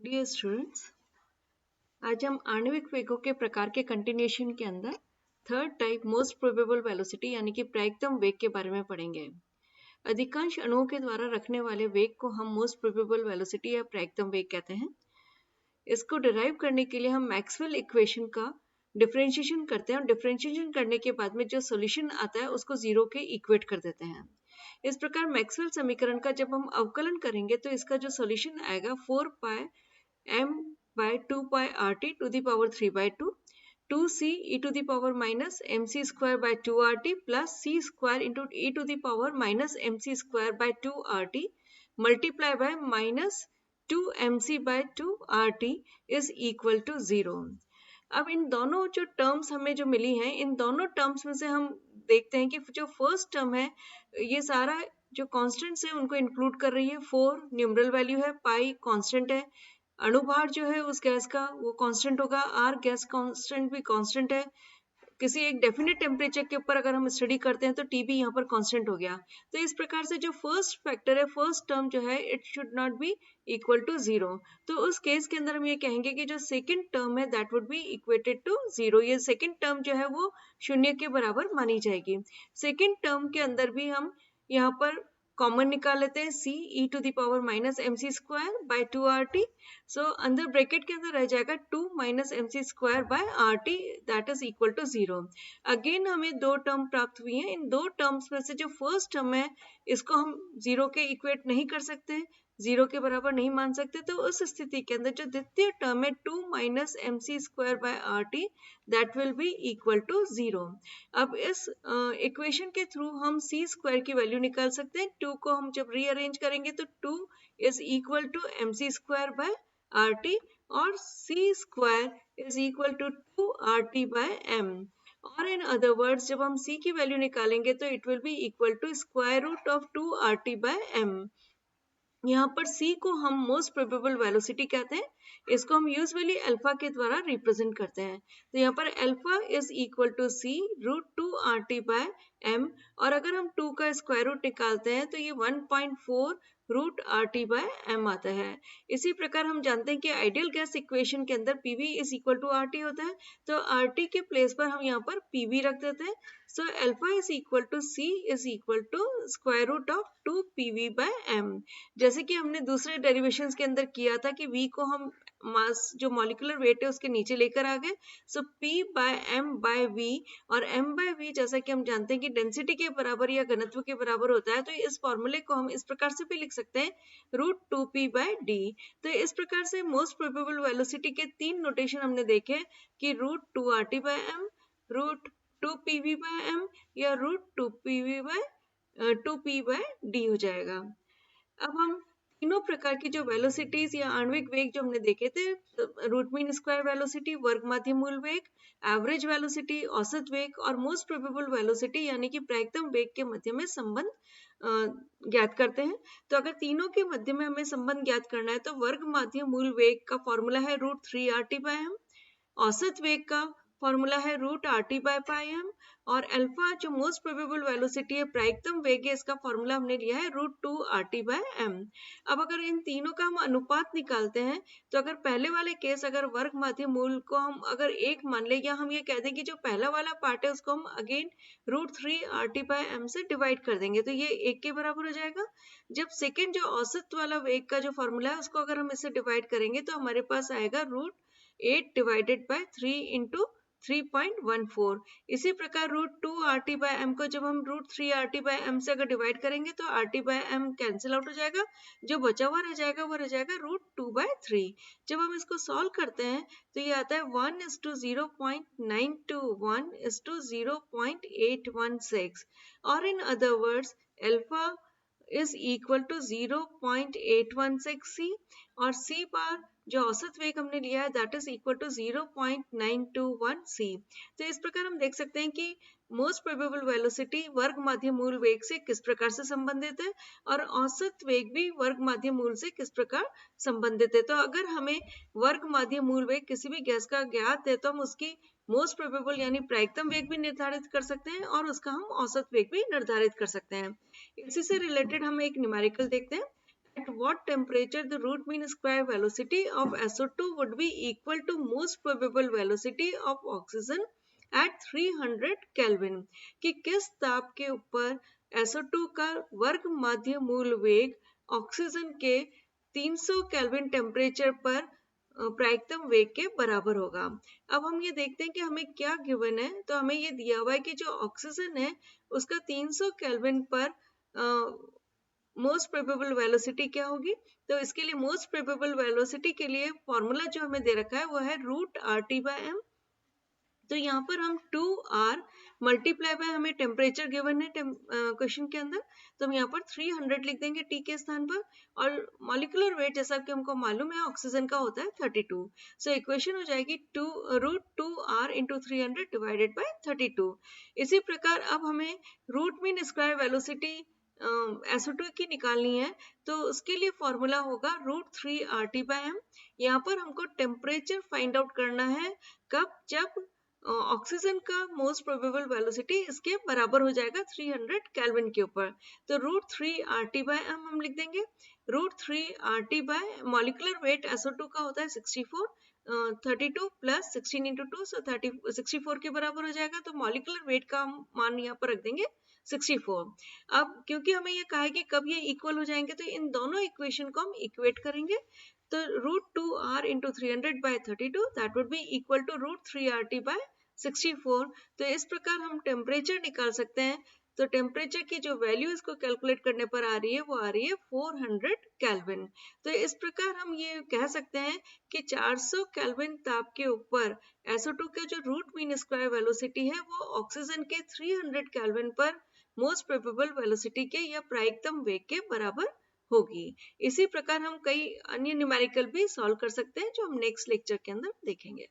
Dear students, आज हम आणविक वेगों के प्रकार के कंटिन्यूएशन के अंदर third type most probable velocity यानी कि प्रायिकतम वेग के बारे में पढ़ेंगे। अधिकांश अणुओं के द्वारा रखने वाले वेग को हम मोस्ट प्रोबेबल वेलोसिटी या प्रायिकतम वेग कहते हैं। इसको डिराइव करने के लिए हम मैक्सवेल इक्वेशन का डिफरेंशिएशन करते हैं और डिफरेंशिएशन करने के बाद में जो सॉल्यूशन आता है उसको जीरो के इक्वेट कर देते हैं। इस प्रकार मैक्सवेल समीकरण का जब हम अवकलन करेंगे तो इसका जो सॉल्यूशन आएगा 4 पाई m by 2 pi rt to the power 3 by 2 2c e to the power minus mc square by 2 rt plus c square into e to the power minus mc square by 2 rt multiply by minus 2 mc by 2 rt is equal to 0। अब इन दोनों जो terms हमें जो मिली हैं, इन दोनों terms में से हम देखते हैं कि जो फर्स्ट टर्म है ये सारा जो कांस्टेंट्स है उनको इंक्लूड कर रही है। 4 न्यूमरल वैल्यू है, पाई कांस्टेंट है, अणुभार जो है उस गैस का वो कांस्टेंट होगा, आर गैस कांस्टेंट भी कांस्टेंट है। किसी एक डेफिनेट टेम्परेचर के ऊपर अगर हम स्टडी करते हैं तो टी भी यहाँ पर कांस्टेंट हो गया। तो इस प्रकार से जो फर्स्ट फैक्टर है, फर्स्ट टर्म जो है it should not be equal to 0। तो उस केस के अंदर हम ये कहेंगे कि जो सेकंड टर्म है that would be equated to 0। ये सेकंड टर्म जो है वो शून्य के बराबर मानी जाएगी। सेकंड टर्म के अंदर भी हम यहाँ पर कॉमन निकाल लेते हैं, c e to the power minus M C square by 2 R T. So अंदर ब्रैकेट के अंदर रह जाएगा 2 minus M C square by R T that is equal to 0। Again हमें दो टर्म प्राप्त हुई हैं। इन दो टर्म्स में से जो फर्स्ट टर्म है इसको हम 0 के इक्वेट नहीं कर सकते, 0 के बराबर नहीं मान सकते। तो उस स्थिति के अंदर जो द्वितीय टर्म है 2 minus M C square by R T that will be equal to 0। अब इस इक्वेशन के थ्रू हम सी स्क्वायर की वैल्यू निकाल सकते हैं। 2 को हम जब रीअरेंज करेंगे तो 2 is equal to M C square by R T और c square is equal to 2 R T by M. और इन अदर वर्ड्स जब हम c की वैल्यू निकालेंगे तो it will be equal to square root of 2 R T by M. यहाँ पर c को हम मोस्ट प्रोबेबल वेलोसिटी कहते हैं। इसको हम यूजुअली अल्फा के द्वारा रिप्रेजेंट करते हैं। तो यहाँ पर alpha is equal to c root 2 R T by M. और अगर हम 2 का स्क्वायर रूट निकालते हैं तो ये 1.4 root R T by M आता है। इसी प्रकार हम जानते हैं कि आइडियल गैस इक्वेशन के अंदर P V is equal to R T होता है। तो आर टी के प्लेस पर हम यहाँ पर पी वी रख देते हैं। So alpha is equal to c is equal to square root of 2 P V by M. जैसे कि हमने दूसरे डेरिवेशंस के अंदर किया था कि v को हम मास जो मॉलिक्यूलर वेट है उसके नीचे लेकर आ गए। सो p by m by v, और m बाय v जैसा कि हम जानते हैं कि डेंसिटी के बराबर या घनत्व के बराबर होता है। तो इस फॉर्मूले को हम इस प्रकार से भी लिख सकते हैं रूट 2p बाय d। तो इस प्रकार से मोस्ट प्रोबेबल वेलोसिटी के तीन नोटेशन हमने देखे कि root 2 R T by m, root 2 P V by m या root 2 P V by 2p by d हो जाएगा। अब हम तीनों प्रकार की जो वेलोसिटीज या आणविक वेग जो हमने देखे थे, रूट मीन स्क्वायर वेलोसिटी, वर्ग माध्य मूल वेग, एवरेज वेलोसिटी औसत वेग और मोस्ट प्रोबेबल वेलोसिटी यानी कि प्रायिकतम वेग के मध्य में संबंध ज्ञात करते हैं। तो अगर तीनों के मध्य में हमें संबंध ज्ञात करना है तो वर्ग माध्य मूल वेग का फॉर्मूला है root 3 R T by M, औसत वेग का फॉर्मूला है root R T by pi M, और अल्फा जो मोस्ट प्रोबेबल वेलोसिटी है प्रायिकतम वेग है इसका फॉर्मूला हमने लिया है root 2 R T by M. अब अगर इन तीनों का हम अनुपात निकालते हैं तो अगर पहले वाले केस अगर वर्ग माध्य मूल को हम अगर एक मान ले, या हम ये कह दें कि जो पहला वाला पार्ट है उसको हम again root 3 R T by M से डिवाइड कर देंगे तो ये एक के बराबर हो जाएगा। जब सेकेंड जो औसत वाला वेग का जो फॉर्मूला है उसको अगर हम इससे डिवाइड करेंगे तो हमारे पास आएगा रूट 8 डिवाइडेड बाय 3 इंटू 3.14। इसी प्रकार root 2 R T by M को जब हम root 3 R T by M से अगर डिवाइड करेंगे तो R T by M cancel out हो जाएगा, जो बचा हुआ रह जाएगा वो रह जाएगा रूट 2 बाय 3। जब हम इसको सॉल्व करते हैं तो ये आता है 1:0.921:0.816, और in other words alpha is equal to 0.816 c और c बार जो औसत वेग हमने लिया है that is equal to 0.921 c। तो इस प्रकार हम देख सकते हैं कि मोस्ट प्रोबेबल वेलोसिटी वर्ग माध्य मूल वेग से किस प्रकार से संबंधित है और औसत वेग भी वर्ग माध्य मूल से किस प्रकार संबंधित है। तो अगर हमें वर्ग माध्य मूल वेग किसी भी गैस का ज्ञात है तो हम उसकी मोस्ट प्रोबेबल यानी प्रायिकतम वेग भी निर्धारित कर सकते हैं और उसका हम औसत वेग भी निर्धारित कर सकते हैं। इसी से रिलेटेड हम एक न्यूमेरिकल देखते हैं। at what temperature the root mean square velocity of SO2 would be equal to most probable velocity of oxygen at 300 Kelvin, कि किस ताप के ऊपर SO2 का वर्ग माध्य मूल वेग ऑक्सीजन के 300 केल्विन टेम्परेचर पर प्रायिकतम वेग के बराबर होगा। अब हम ये देखते हैं कि हमें क्या गिवन है। तो हमें ये दिया हुआ है कि जो ऑक्सीजन है उसका 300 केल्विन पर मोस्ट प्रोबेबल वेलोसिटी क्या होगी। तो इसके लिए मोस्ट प्रोबेबल वेलोसिटी के लिए फॉर्मूला जो हमें दे रखा है वो है √RT/m। तो यहाँ पर हम 2R मल्टीप्लाई बाय हमें टेम्परेचर गिवन है क्वेश्चन के अंदर, तो हम यहाँ पर 300 लिख देंगे T के स्थान पर। और मॉलिक्यूलर वेट जैसा कि हमको मालूम है ऑक्सीजन का होता है 32। सो इक्वेशन हो जाएगी √2R इंटू 300 डिवाइडेड बाय 32। इसी प्रकार अब हमें root mean square velocity SO2 की निकालनी है, तो उसके लिए फॉर्मूला होगा √3RT/m। यहाँ पर हमको टेम्परेचर फाइंड आउट करना है, कब, जब ऑक्सीजन का मोस्ट प्रोबेबल वेलोसिटी इसके बराबर हो जाएगा 300 केल्विन के ऊपर। तो √3RT/m हम लिख देंगे। √3RT bye molecular weight SO2 का होता है 64, 32 प्लस 16 इंटू 2, सो 64 के बराबर हो जाएगा। तो मॉलिक्यूलर वेट का हम मान यहाँ पर रख देंगे 64। अब क्योंकि हमें ये कहा है कि कब ये इक्वल हो जाएंगे, तो इन दोनों इक्वेशन को हम इक्वेट करेंगे। तो √2R into 300 by 32 that would be equal to √3RT by 64। तो इस प्रकार हम टेम्परेचर निकाल सकते हैं। तो टेम्परेचर की जो वैल्यू इसको कैलकुलेट करने पर आ रही है वो आ रही है 400 केल्विन। तो इस प्रकार हम ये कह सकते हैं कि 400 केल्विन ताप के ऊपर SO2 का जो रूट मीन स्क्वायर वेलोसिटी है वो ऑक्सीजन के 300 केल्विन पर मोस्ट प्रोबेबल वेलोसिटी के या प्रायिकतम वेग के बराबर होगी। इसी प्रकार हम कई अन्य न्यूमेरिकल भी सॉल्व कर सकते हैं जो हम नेक्स्ट लेक्चर के अंदर देखेंगे।